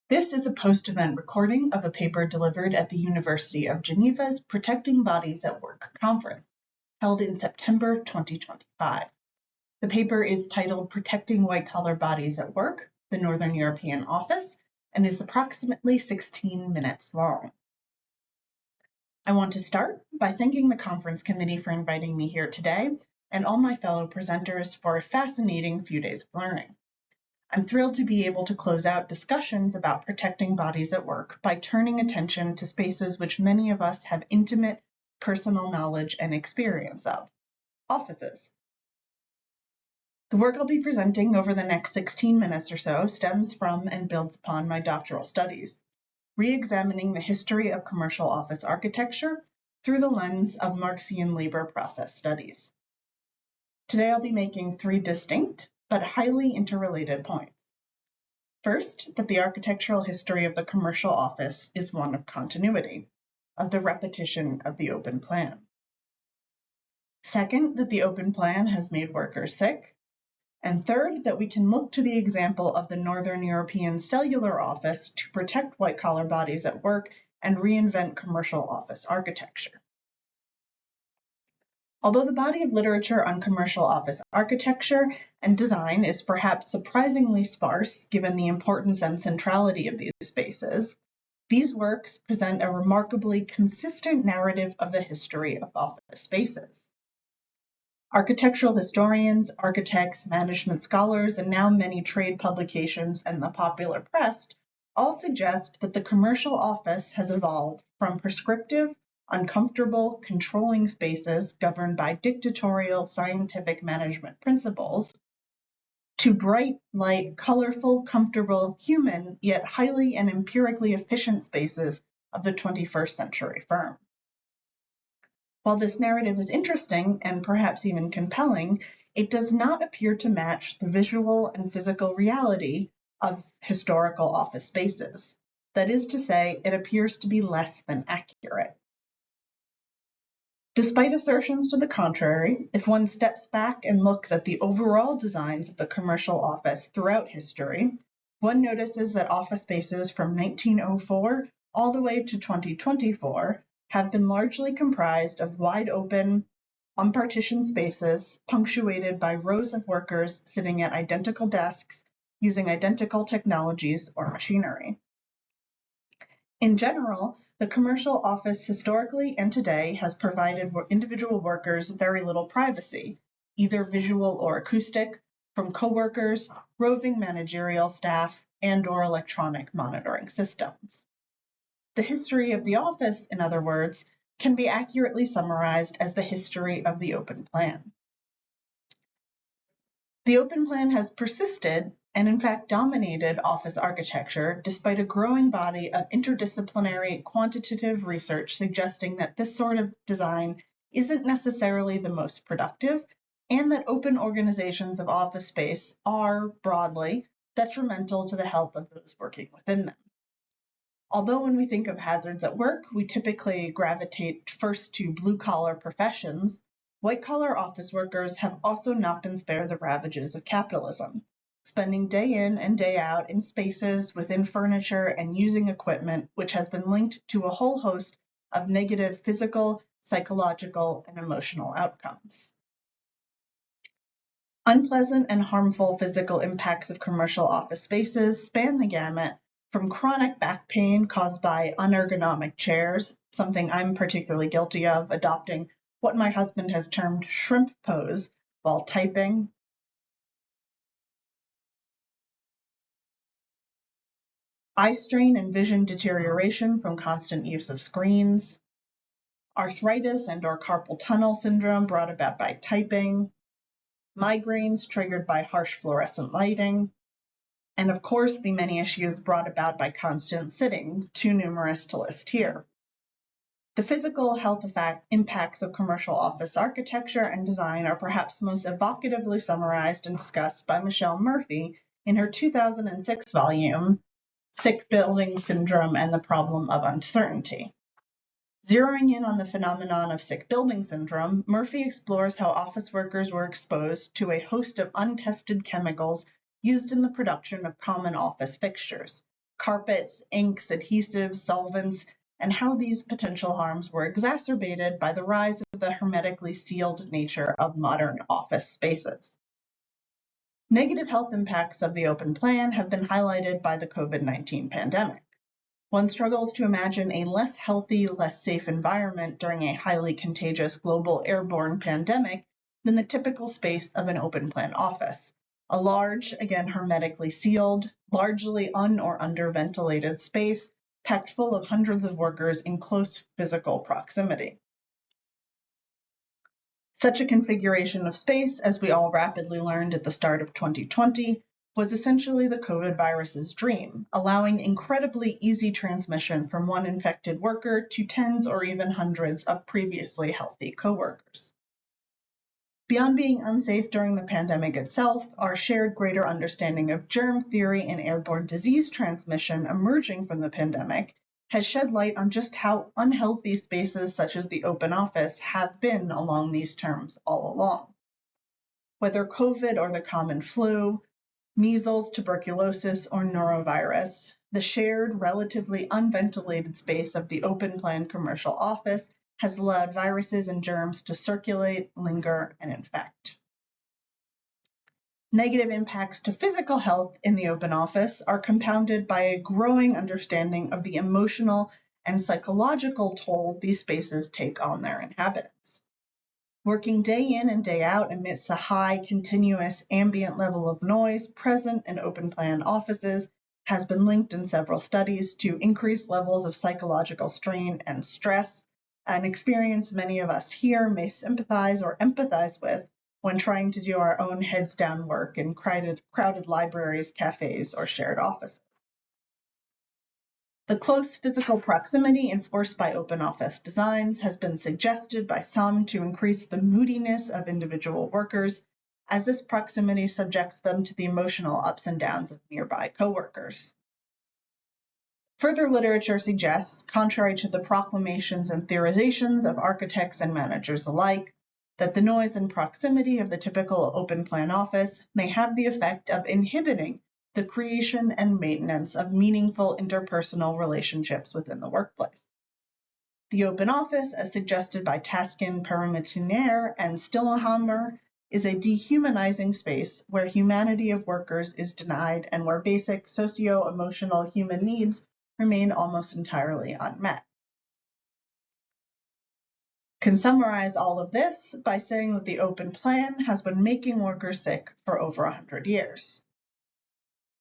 This is a post-event recording of a paper delivered at the University of Geneva's Protecting Bodies at Work conference, held in September 2025. The paper is titled Protecting White-Collar Bodies at Work, the Northern European Office, and is approximately 16 minutes long. I want to start by thanking the conference committee for inviting me here today and all my fellow presenters for a fascinating few days of learning. I'm thrilled to be able to close out discussions about protecting bodies at work by turning attention to spaces which many of us have intimate personal knowledge and experience of, offices. The work I'll be presenting over the next 16 minutes or so stems from and builds upon my doctoral studies, re-examining the history of commercial office architecture through the lens of Marxian labor process studies. Today I'll be making three distinct but highly interrelated points. First, that the architectural history of the commercial office is one of continuity, of the repetition of the open plan. Second, that the open plan has made workers sick. And third, that we can look to the example of the Northern European cellular office to protect white-collar bodies at work and reinvent commercial office architecture. Although the body of literature on commercial office architecture and design is perhaps surprisingly sparse given the importance and centrality of these spaces, these works present a remarkably consistent narrative of the history of office spaces. Architectural historians, architects, management scholars, and now many trade publications and the popular press all suggest that the commercial office has evolved from prescriptive, uncomfortable, controlling spaces governed by dictatorial scientific management principles to bright, light, colorful, comfortable, human, yet highly and empirically efficient spaces of the 21st century firm. While this narrative is interesting and perhaps even compelling, it does not appear to match the visual and physical reality of historical office spaces. That is to say, it appears to be less than accurate. Despite assertions to the contrary, if one steps back and looks at the overall designs of the commercial office throughout history, one notices that office spaces from 1904 all the way to 2024 have been largely comprised of wide-open, unpartitioned spaces punctuated by rows of workers sitting at identical desks using identical technologies or machinery. In general, the commercial office historically and today has provided individual workers very little privacy, either visual or acoustic, from coworkers, roving managerial staff, and/or electronic monitoring systems. The history of the office, in other words, can be accurately summarized as the history of the open plan. The open plan has persisted and in fact dominated office architecture despite a growing body of interdisciplinary quantitative research suggesting that this sort of design isn't necessarily the most productive and that open organizations of office space are, broadly, detrimental to the health of those working within them. Although when we think of hazards at work, we typically gravitate first to blue-collar professions, white-collar office workers have also not been spared the ravages of capitalism, spending day in and day out in spaces within furniture and using equipment which has been linked to a whole host of negative physical, psychological, and emotional outcomes. Unpleasant and harmful physical impacts of commercial office spaces span the gamut from chronic back pain caused by unergonomic chairs, something I'm particularly guilty of, adopting what my husband has termed shrimp pose while typing, eye strain and vision deterioration from constant use of screens, arthritis and/or carpal tunnel syndrome brought about by typing, migraines triggered by harsh fluorescent lighting, and of course the many issues brought about by constant sitting, too numerous to list here. The physical health impacts of commercial office architecture and design are perhaps most evocatively summarized and discussed by Michelle Murphy in her 2006 volume, Sick Building Syndrome and the Problem of Uncertainty. Zeroing in on the phenomenon of sick building syndrome, Murphy explores how office workers were exposed to a host of untested chemicals used in the production of common office fixtures, carpets, inks, adhesives, solvents, and how these potential harms were exacerbated by the rise of the hermetically sealed nature of modern office spaces. Negative health impacts of the open plan have been highlighted by the COVID-19 pandemic. One struggles to imagine a less healthy, less safe environment during a highly contagious global airborne pandemic than the typical space of an open plan office. A large, again hermetically sealed, largely un- or under-ventilated space packed full of hundreds of workers in close physical proximity. Such a configuration of space, as we all rapidly learned at the start of 2020, was essentially the COVID virus's dream, allowing incredibly easy transmission from one infected worker to tens or even hundreds of previously healthy coworkers. Beyond being unsafe during the pandemic itself, our shared greater understanding of germ theory and airborne disease transmission emerging from the pandemic has shed light on just how unhealthy spaces such as the open office have been along these terms all along. Whether COVID or the common flu, measles, tuberculosis, or norovirus, the shared, relatively unventilated space of the open plan commercial office has allowed viruses and germs to circulate, linger, and infect. Negative impacts to physical health in the open office are compounded by a growing understanding of the emotional and psychological toll these spaces take on their inhabitants. Working day in and day out amidst the high, continuous, ambient level of noise present in open plan offices has been linked in several studies to increased levels of psychological strain and stress, an experience many of us here may sympathize or empathize with when trying to do our own heads-down work in crowded libraries, cafes, or shared offices. The close physical proximity enforced by open office designs has been suggested by some to increase the moodiness of individual workers, as this proximity subjects them to the emotional ups and downs of nearby coworkers. Further literature suggests, contrary to the proclamations and theorizations of architects and managers alike, that the noise and proximity of the typical open plan office may have the effect of inhibiting the creation and maintenance of meaningful interpersonal relationships within the workplace. The open office, as suggested by Taskin, Paramitiner, and Stillhammer, is a dehumanizing space where humanity of workers is denied and where basic socio-emotional human needs remain almost entirely unmet. Can summarize all of this by saying that the open plan has been making workers sick for over 100 years.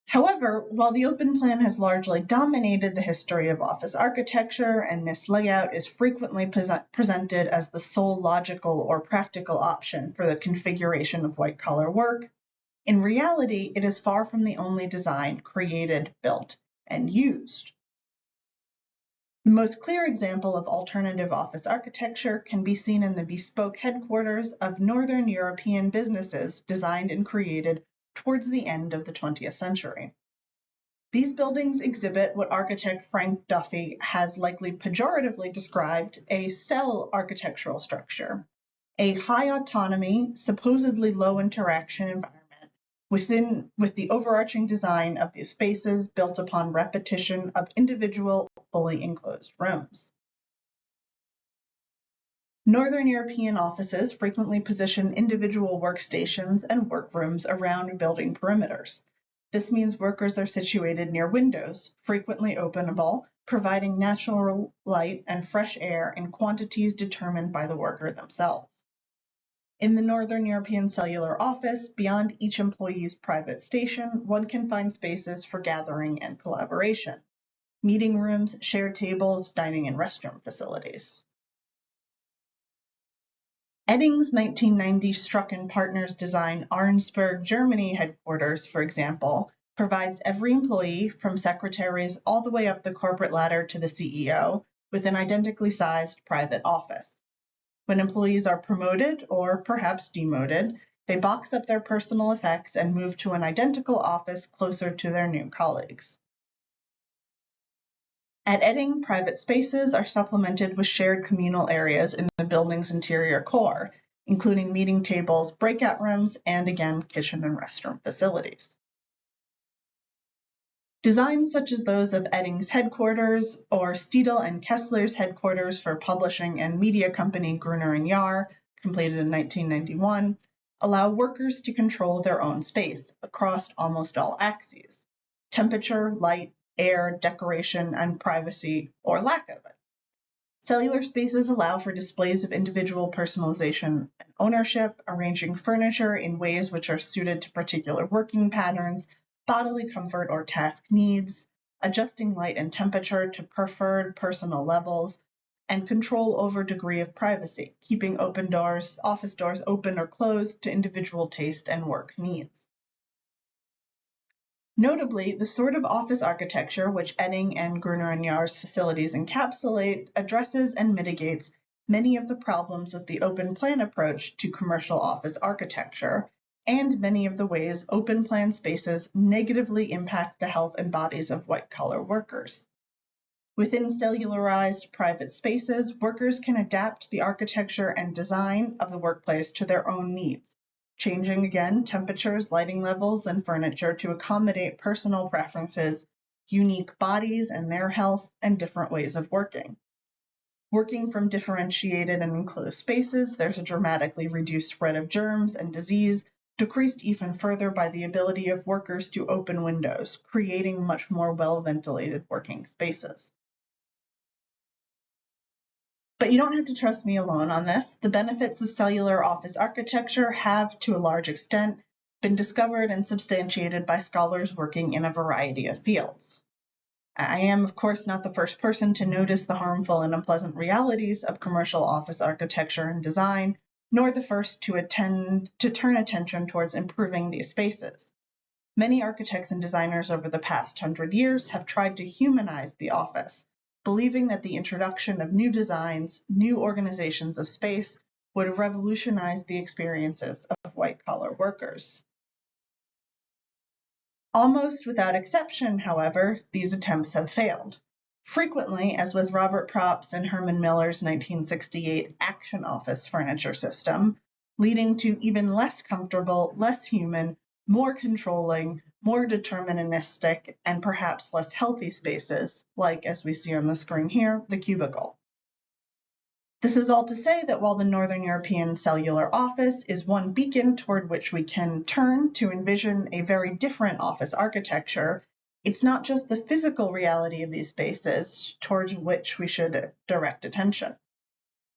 However, while the open plan has largely dominated the history of office architecture and this layout is frequently presented as the sole logical or practical option for the configuration of white-collar work, in reality, it is far from the only design created, built, and used. The most clear example of alternative office architecture can be seen in the bespoke headquarters of Northern European businesses designed and created towards the end of the 20th century. These buildings exhibit what architect Frank Duffy has likely pejoratively described a cell architectural structure, a high autonomy, supposedly low interaction environment with the overarching design of these spaces built upon repetition of individual, fully enclosed rooms. Northern European offices frequently position individual workstations and workrooms around building perimeters. This means workers are situated near windows, frequently openable, providing natural light and fresh air in quantities determined by the worker themselves. In the Northern European cellular office, beyond each employee's private station, one can find spaces for gathering and collaboration, meeting rooms, shared tables, dining and restroom facilities. Edding's 1990 Struhk and Partner's design Arnsberg, Germany headquarters, for example, provides every employee, from secretaries all the way up the corporate ladder to the CEO, with an identically sized private office. When employees are promoted or perhaps demoted, they box up their personal effects and move to an identical office closer to their new colleagues. At Edding, private spaces are supplemented with shared communal areas in the building's interior core, including meeting tables, breakout rooms, and again, kitchen and restroom facilities. Designs such as those of Edding's headquarters or Steidle and Kiessler's headquarters for publishing and media company Gruner and Jarh, completed in 1991, allow workers to control their own space across almost all axes: temperature, light, air, decoration, and privacy, or lack of it. Cellular spaces allow for displays of individual personalization and ownership, arranging furniture in ways which are suited to particular working patterns, bodily comfort or task needs, adjusting light and temperature to preferred personal levels, and control over degree of privacy, keeping office doors open or closed to individual taste and work needs. Notably, the sort of office architecture which Edding and Gruner and Jarh's facilities encapsulate addresses and mitigates many of the problems with the open plan approach to commercial office architecture, and many of the ways open plan spaces negatively impact the health and bodies of white-collar workers. Within cellularized private spaces, workers can adapt the architecture and design of the workplace to their own needs, changing again temperatures, lighting levels, and furniture to accommodate personal preferences, unique bodies and their health, and different ways of working. Working from differentiated and enclosed spaces, there's a dramatically reduced spread of germs and disease, decreased even further by the ability of workers to open windows, creating much more well-ventilated working spaces. But you don't have to trust me alone on this. The benefits of cellular office architecture have, to a large extent, been discovered and substantiated by scholars working in a variety of fields. I am, of course, not the first person to notice the harmful and unpleasant realities of commercial office architecture and design, nor the first to turn attention towards improving these spaces. Many architects and designers over the past 100 years have tried to humanize the office, believing that the introduction of new designs, new organizations of space, would revolutionize the experiences of white-collar workers. Almost without exception, however, these attempts have failed. Frequently, as with Robert Propp's and Herman Miller's 1968 Action Office furniture system, leading to even less comfortable, less human, more controlling, more deterministic, and perhaps less healthy spaces, like, as we see on the screen here, the cubicle. This is all to say that while the Northern European cellular office is one beacon toward which we can turn to envision a very different office architecture, it's not just the physical reality of these spaces towards which we should direct attention.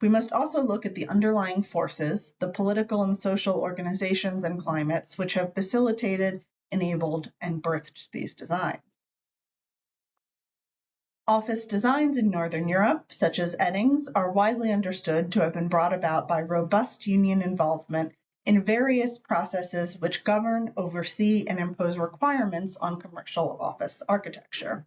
We must also look at the underlying forces, the political and social organizations and climates which have facilitated, enabled, and birthed these designs. Office designs in Northern Europe, such as Edding's, are widely understood to have been brought about by robust union involvement in various processes which govern, oversee, and impose requirements on commercial office architecture.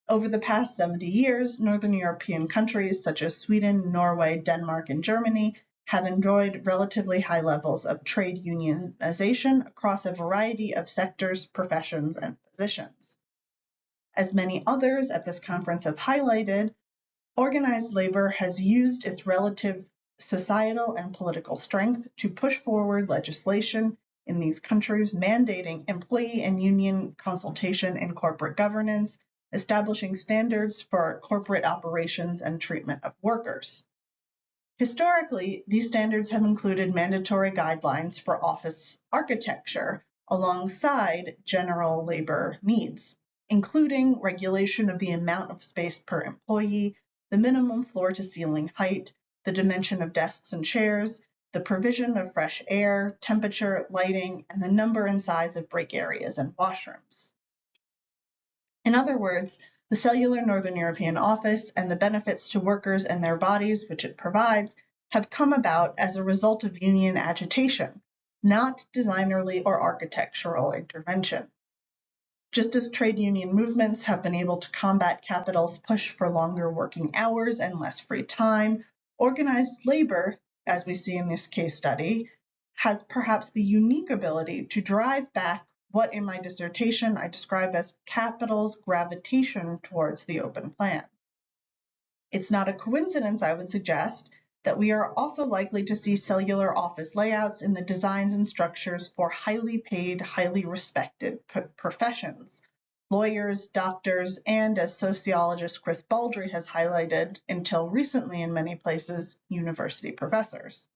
Over the past 70 years, Northern European countries such as Sweden, Norway, Denmark, and Germany have enjoyed relatively high levels of trade unionization across a variety of sectors, professions, and positions. As many others at this conference have highlighted, organized labor has used its relative societal and political strength to push forward legislation in these countries mandating employee and union consultation in corporate governance, establishing standards for corporate operations and treatment of workers. Historically, these standards have included mandatory guidelines for office architecture alongside general labor needs, including regulation of the amount of space per employee, the minimum floor-to-ceiling height, the dimension of desks and chairs, the provision of fresh air, temperature, lighting, and the number and size of break areas and washrooms. In other words, the cellular Northern European office and the benefits to workers and their bodies which it provides have come about as a result of union agitation, not designerly or architectural intervention. Just as trade union movements have been able to combat capital's push for longer working hours and less free time, organized labor, as we see in this case study, has perhaps the unique ability to drive back what in my dissertation I describe as capital's gravitation towards the open plan. It's not a coincidence, I would suggest, that we are also likely to see cellular office layouts in the designs and structures for highly paid, highly respected professions, lawyers, doctors, and as sociologist Chris Baldry has highlighted, until recently in many places, university professors.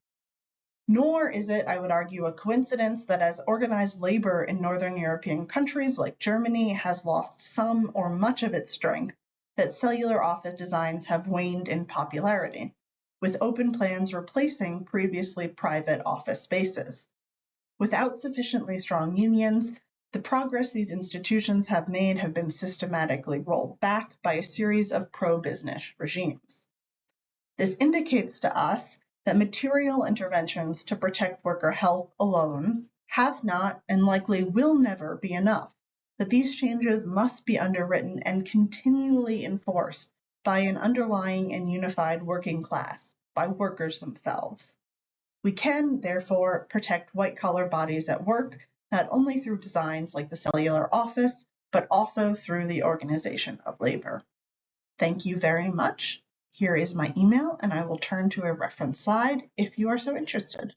Nor is it, I would argue, a coincidence that as organized labor in Northern European countries like Germany has lost some or much of its strength, that cellular office designs have waned in popularity, with open plans replacing previously private office spaces. Without sufficiently strong unions, the progress these institutions have made have been systematically rolled back by a series of pro-business regimes. This indicates to us that material interventions to protect worker health alone have not and likely will never be enough, that these changes must be underwritten and continually enforced by an underlying and unified working class, by workers themselves. We can, therefore, protect white-collar bodies at work, not only through designs like the cellular office, but also through the organization of labor. Thank you very much. Here is my email, and I will turn to a reference slide if you are so interested.